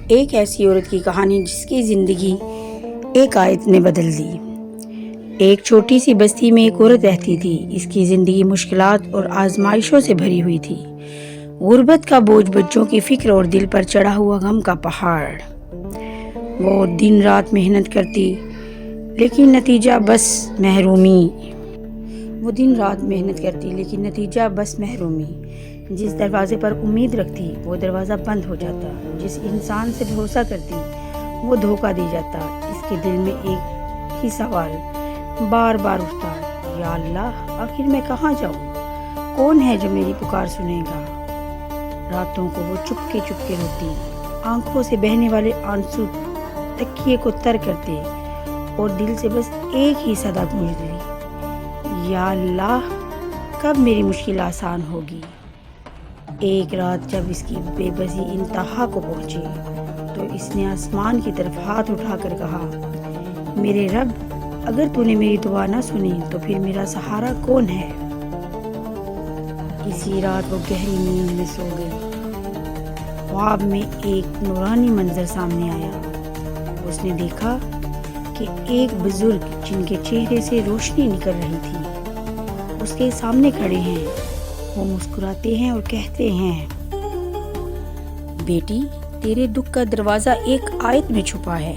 ایک ایسی عورت کی کہانی جس کی زندگی ایک آیت نے بدل دی۔ ایک چھوٹی سی بستی میں ایک عورت رہتی تھی۔ اس کی زندگی مشکلات اور آزمائشوں سے بھری ہوئی تھی۔ غربت کا بوجھ، بچوں کی فکر اور دل پر چڑھا ہوا غم کا پہاڑ۔ وہ دن رات محنت کرتی لیکن نتیجہ بس محرومی۔ جس دروازے پر امید رکھتی وہ دروازہ بند ہو جاتا، جس انسان سے بھروسہ کرتی وہ دھوکہ دے جاتا۔ اس کے دل میں ایک ہی سوال بار بار اٹھتا، یا اللہ، آخر میں کہاں جاؤں؟ کون ہے جو میری پکار سنے گا؟ راتوں کو وہ چپکے روتی، آنکھوں سے بہنے والے آنسو تکیے کو تر کرتے اور دل سے بس ایک ہی صدا گونجتی، یا اللہ، کب میری مشکل آسان ہوگی؟ ایک رات جب اس کی بے بسی انتہا کو پہنچی تو اس نے آسمان کی طرف ہاتھ اٹھا کر کہا، میرے رب، اگر تو نے میری دعا نہ سنی تو پھر میرا سہارا کون ہے؟ اسی رات وہ گہری نیند میں سو گئی۔ خواب میں ایک نورانی منظر سامنے آیا۔ اس نے دیکھا کہ ایک بزرگ جن کے چہرے سے روشنی نکل رہی تھی اس کے سامنے کھڑے ہیں۔ وہ مسکراتے ہیں اور کہتے ہیں، بیٹی، تیرے دکھ کا دروازہ ایک آیت میں چھپا ہے،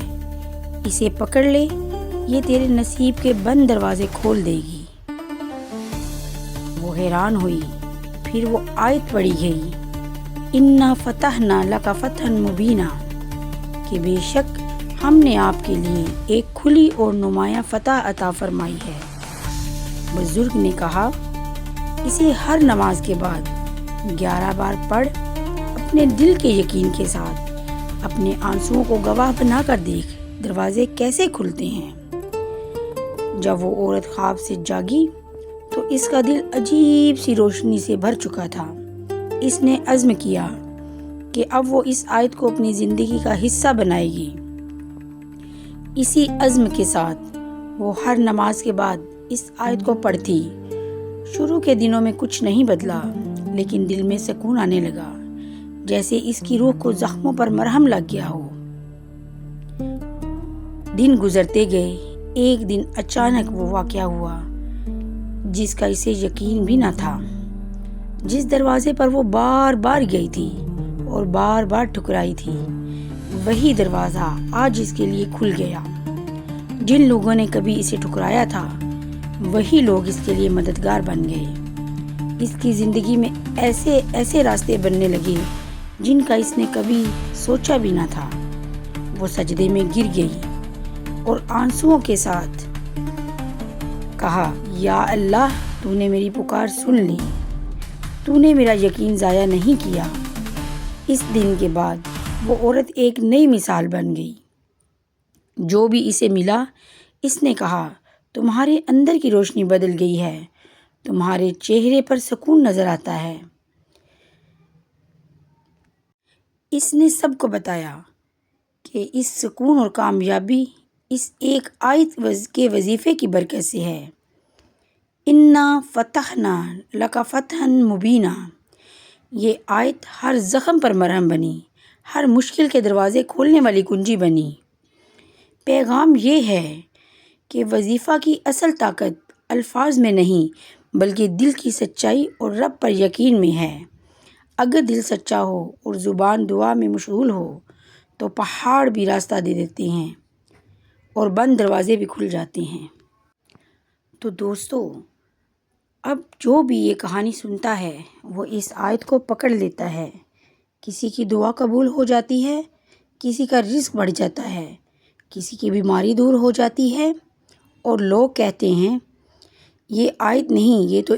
اسے پکڑ لے، یہ تیرے نصیب کے بند دروازے کھول دے گی۔ وہ حیران ہوئی، پھر وہ آیت پڑھی گئی، اِنَّا فَتَحْنَا لَكَ فَتْحًا مُبِينًا، کہ بے شک ہم نے آپ کے لیے ایک کھلی اور نمایاں فتح عطا فرمائی ہے۔ بزرگ نے کہا، اسے ہر نماز کے بعد 11 بار پڑھ، اپنے دل کے یقین کے ساتھ اپنے آنسوؤں کو گواہ بنا کر دیکھ دروازے کیسے کھلتے ہیں۔ جب وہ عورت خواب سے جاگی تو اس کا دل عجیب سی روشنی سے بھر چکا تھا۔ اس نے عزم کیا کہ اب وہ اس آیت کو اپنی زندگی کا حصہ بنائے گی۔ اسی عزم کے ساتھ وہ ہر نماز کے بعد اس آیت کو پڑھتی۔ شروع کے دنوں میں کچھ نہیں بدلا، لیکن دل میں سکون آنے لگا، جیسے اس کی روح کو زخموں پر مرہم لگ گیا ہو۔ دن گزرتے گئے۔ ایک دن اچانک وہ واقعہ ہوا جس کا اسے یقین بھی نہ تھا۔ جس دروازے پر وہ بار بار گئی تھی اور بار بار ٹھکرائی تھی، وہی دروازہ آج اس کے لیے کھل گیا۔ جن لوگوں نے کبھی اسے ٹھکرایا تھا وہی لوگ اس کے لیے مددگار بن گئے۔ اس کی زندگی میں ایسے راستے بننے لگے جن کا اس نے کبھی سوچا بھی نہ تھا۔ وہ سجدے میں گر گئی اور آنسوؤں کے ساتھ کہا، یا اللہ، تو نے میری پکار سن لی، تو نے میرا یقین ضائع نہیں کیا۔ اس دن کے بعد وہ عورت ایک نئی مثال بن گئی۔ جو بھی اسے ملا، اس نے کہا، تمہارے اندر کی روشنی بدل گئی ہے، تمہارے چہرے پر سکون نظر آتا ہے۔ اس نے سب کو بتایا کہ اس سکون اور کامیابی اس ایک آیت کے وظیفے کی برکت سے ہے۔ اِنَّا فَتَحْنَا لَكَ فَتْحًا مُبِينًا، یہ آیت ہر زخم پر مرہم بنی، ہر مشکل کے دروازے کھولنے والی کنجی بنی۔ پیغام یہ ہے کہ وظیفہ کی اصل طاقت الفاظ میں نہیں بلکہ دل کی سچائی اور رب پر یقین میں ہے۔ اگر دل سچا ہو اور زبان دعا میں مشغول ہو تو پہاڑ بھی راستہ دے دیتے ہیں اور بند دروازے بھی کھل جاتے ہیں۔ تو دوستو، اب جو بھی یہ کہانی سنتا ہے وہ اس آیت کو پکڑ لیتا ہے، کسی کی دعا قبول ہو جاتی ہے، کسی کا رزق بڑھ جاتا ہے، کسی کی بیماری دور ہو جاتی ہے، اور لوگ کہتے ہیں، یہ آیت نہیں، یہ تو